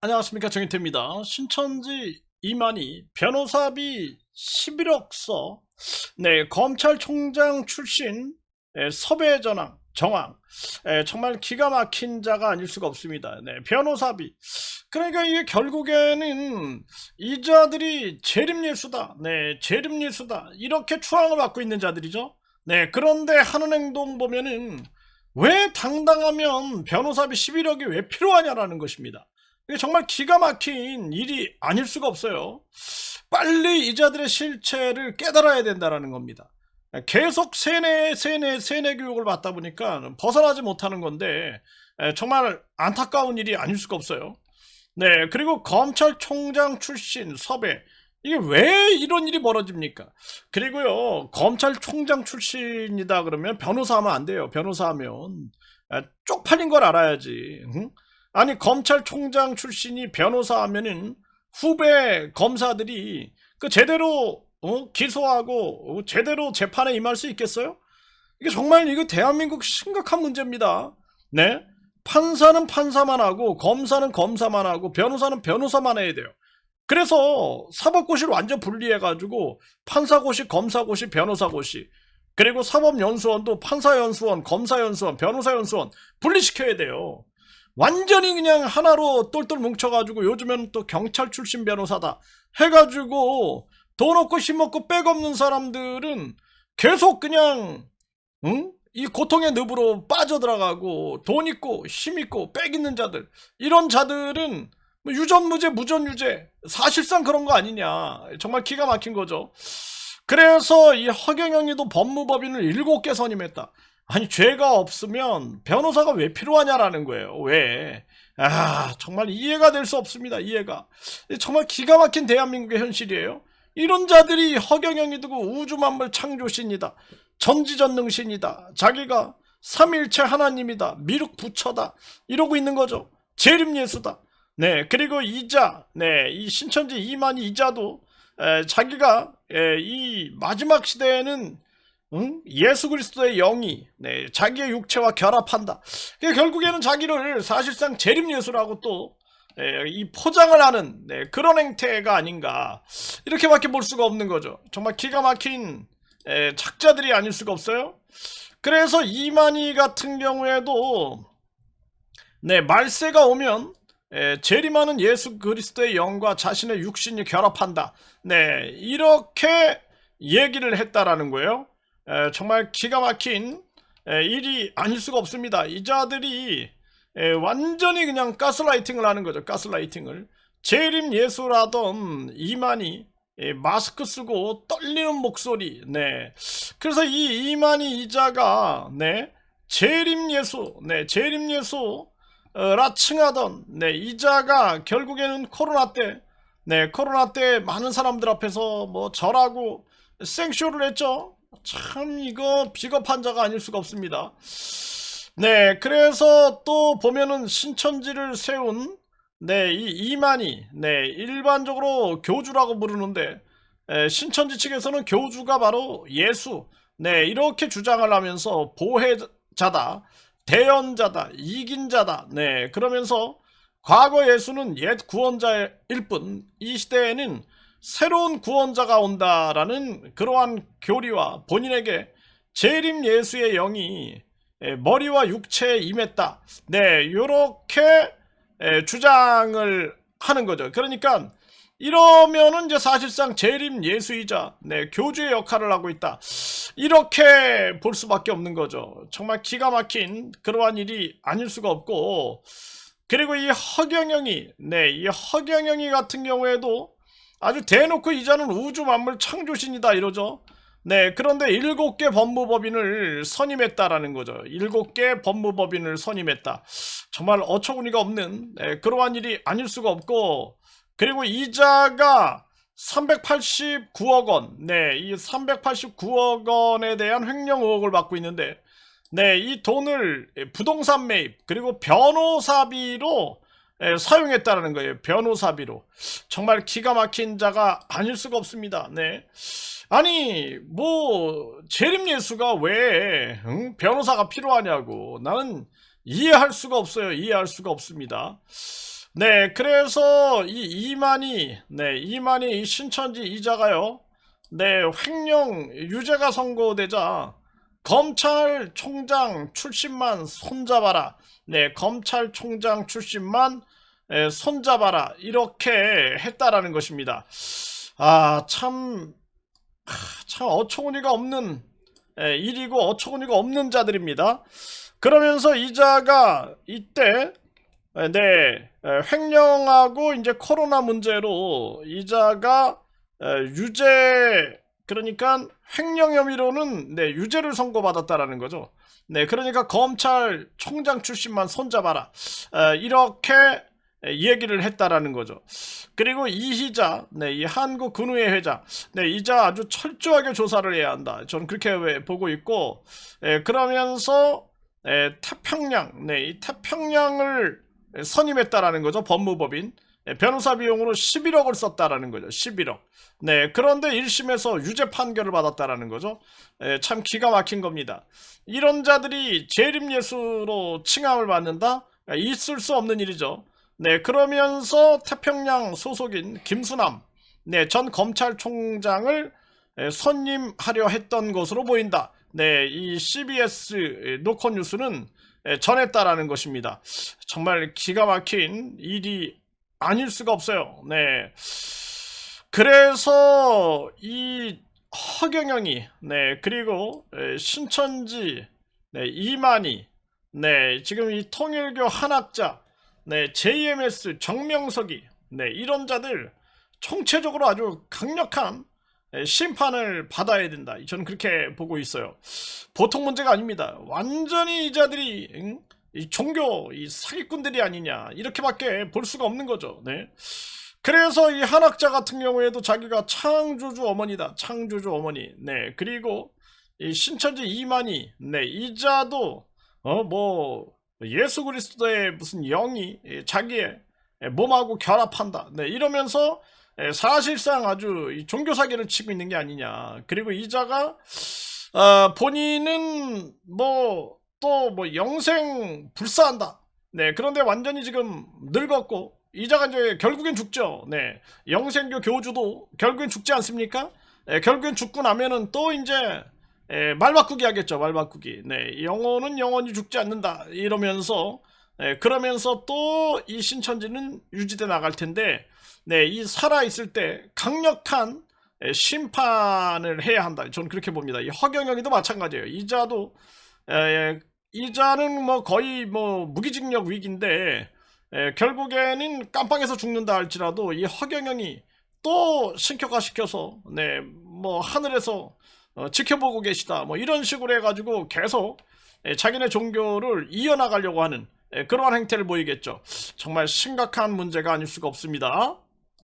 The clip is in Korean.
안녕하십니까, 정인태입니다. 신천지 이만희 변호사비 11억 서, 검찰총장 출신, 섭외 정황, 정말 기가 막힌 자가 아닐 수가 없습니다. 변호사비. 그러니까 이게 결국에는 이자들이 재림예수다, 재림예수다, 이렇게 추앙을 받고 있는 자들이죠. 그런데 하는 행동 보면은 왜 당당하면 변호사비 11억이 왜 필요하냐라는 것입니다. 이게 정말 기가 막힌 일이 아닐 수가 없어요. 빨리 이자들의 실체를 깨달아야 된다는 겁니다. 계속 세뇌 교육을 받다 보니까 벗어나지 못하는 건데, 정말 안타까운 일이 아닐 수가 없어요. 그리고 검찰총장 출신 섭외. 이게 왜 이런 일이 벌어집니까? 그리고요, 검찰총장 출신이다 그러면 변호사 하면 안 돼요. 변호사 하면. 쪽팔린 걸 알아야지. 응? 아니, 검찰총장 출신이 변호사 하면은 후배 검사들이 그 제대로 기소하고 제대로 재판에 임할 수 있겠어요? 이게 정말 이거 대한민국 심각한 문제입니다. 네? 판사는 판사만 하고 검사는 검사만 하고 변호사는 변호사만 해야 돼요. 그래서 사법고시를 완전 분리해가지고 판사고시, 검사고시, 변호사고시, 그리고 사법연수원도 판사연수원, 검사연수원, 변호사연수원 분리시켜야 돼요. 완전히 그냥 하나로 똘똘 뭉쳐가지고 요즘엔 또 경찰 출신 변호사다 해가지고 돈 없고 힘없고 빽 없는 사람들은 계속 그냥 이 고통의 늪으로 빠져들어가고, 돈 있고 힘 있고 빽 있는 자들, 이런 자들은 뭐 유전무죄 무전유죄, 사실상 그런 거 아니냐. 정말 기가 막힌 거죠. 그래서 이 허경영이도 법무법인을 7개 선임했다. 아니, 죄가 없으면 변호사가 왜 필요하냐라는 거예요. 왜? 정말 이해가 될 수 없습니다. 이해가. 정말 기가 막힌 대한민국의 현실이에요. 이런 자들이 허경영이 두고 우주만물 창조신이다, 전지전능신이다, 자기가 삼일체 하나님이다, 미륵 부처다, 이러고 있는 거죠. 재림예수다. 그리고 이자, 이 신천지 이만희 이자도 자기가 이 마지막 시대에는 예수 그리스도의 영이 자기의 육체와 결합한다. 결국에는 자기를 사실상 재림예수라고 또 이 포장을 하는 그런 행태가 아닌가, 이렇게밖에 볼 수가 없는 거죠. 정말 기가 막힌 착자들이 아닐 수가 없어요. 그래서 이만희 같은 경우에도 말세가 오면 재림하는 예수 그리스도의 영과 자신의 육신이 결합한다, 이렇게 얘기를 했다라는 거예요. 정말 기가 막힌 일이 아닐 수가 없습니다. 이 자들이 완전히 그냥 가스라이팅을 하는 거죠. 가스라이팅을. 재림 예수라던 이만희, 마스크 쓰고 떨리는 목소리. 그래서 이 이만희 이자가 재림 예수, 재림 예수라 칭하던 이자가 결국에는 코로나 때 많은 사람들 앞에서 뭐 절하고 생쇼를 했죠. 참 이거 비겁한 자가 아닐 수가 없습니다. 그래서 또 보면은 신천지를 세운 이 이만희, 일반적으로 교주라고 부르는데, 신천지 측에서는 교주가 바로 예수, 이렇게 주장을 하면서 보혜자다, 대연자다, 이긴자다, 그러면서 과거 예수는 옛 구원자일 뿐 이 시대에는 새로운 구원자가 온다라는 그러한 교리와 본인에게 재림 예수의 영이 머리와 육체에 임했다, 요렇게 주장을 하는 거죠. 그러니까 이러면은 이제 사실상 재림 예수이자 교주의 역할을 하고 있다, 이렇게 볼 수밖에 없는 거죠. 정말 기가 막힌 그러한 일이 아닐 수가 없고, 그리고 이 허경영이 같은 경우에도 아주 대놓고 이자는 우주 만물 창조신이다 이러죠. 그런데 7개 법무법인을 선임했다라는 거죠. 7개 법무법인을 선임했다. 정말 어처구니가 없는 그러한 일이 아닐 수가 없고, 그리고 이자가 389억 원, 이 389억 원에 대한 횡령 의혹을 받고 있는데, 이 돈을 부동산 매입 그리고 변호사비로 사용했다는 거예요. 변호사비로. 정말 기가 막힌 자가 아닐 수가 없습니다. 아니, 뭐 재림예수가 왜 변호사가 필요하냐고, 나는 이해할 수가 없어요. 이해할 수가 없습니다. 네, 그래서 이 이만희 이 신천지 이자가요. 네, 횡령 유죄가 선고되자 검찰총장 출신만 손잡아라. 네, 검찰총장 출신만 손잡아라. 이렇게 했다라는 것입니다. 아, 참 어처구니가 없는 일이고 어처구니가 없는 자들입니다. 그러면서 이자가 이때 횡령하고 이제 코로나 문제로 이자가 유죄, 그러니까 횡령 혐의로는 유죄를 선고받았다라는 거죠. 네, 그러니까 검찰총장 출신만 손잡아라. 이렇게 얘기를 했다라는 거죠. 그리고 이희자, 이 한국근우회 회장, 이자 아주 철저하게 조사를 해야 한다. 저는 그렇게 보고 있고, 그러면서 태평양, 이 태평양을 선임했다라는 거죠. 법무법인. 변호사 비용으로 11억을 썼다라는 거죠. 11억. 네, 그런데 1심에서 유죄 판결을 받았다라는 거죠. 참 기가 막힌 겁니다. 이런 자들이 재림예수로 칭함을 받는다? 있을 수 없는 일이죠. 네, 그러면서 태평양 소속인 김수남, 전 검찰총장을 선임하려 했던 것으로 보인다. 네, 이 CBS 노컷뉴스는 전했다라는 것입니다. 정말 기가 막힌 일이 아닐 수가 없어요. 네. 그래서 이 허경영이, 그리고 신천지, 이만희, 지금 이 통일교 한학자, JMS 정명석이, 이런 자들 총체적으로 아주 강력한 심판을 받아야 된다. 저는 그렇게 보고 있어요. 보통 문제가 아닙니다. 완전히 이 자들이 이 종교 이 사기꾼들이 아니냐 이렇게밖에 볼 수가 없는 거죠. 네. 그래서 이 한학자 같은 경우에도 자기가 창조주 어머니다. 창조주 어머니. 네. 그리고 이 신천지 이만희, 이자도 뭐 예수 그리스도의 무슨 영이 자기의 몸하고 결합한다. 이러면서 사실상 아주 이 종교 사기를 치고 있는 게 아니냐. 그리고 이자가 본인은 또 영생 불사한다. 그런데 완전히 지금 늙었고 이자가 이제 결국엔 죽죠. 영생교 교주도 결국엔 죽지 않습니까? 결국엔 죽고 나면은 또 이제 말 바꾸기 하겠죠. 말 바꾸기. 영혼은 영원히 죽지 않는다. 이러면서 그러면서 또 이 신천지는 유지돼 나갈 텐데 이 살아있을 때 강력한 심판을 해야 한다. 저는 그렇게 봅니다. 이 허경영이도 마찬가지예요. 이자는 뭐 거의 무기징역 위기인데 결국에는 깜빵에서 죽는다 할지라도 이 허경영이 또 신격화시켜서 하늘에서 지켜보고 계시다 이런 식으로 해가지고 계속 자기네 종교를 이어나가려고 하는 그러한 행태를 보이겠죠. 정말 심각한 문제가 아닐 수가 없습니다.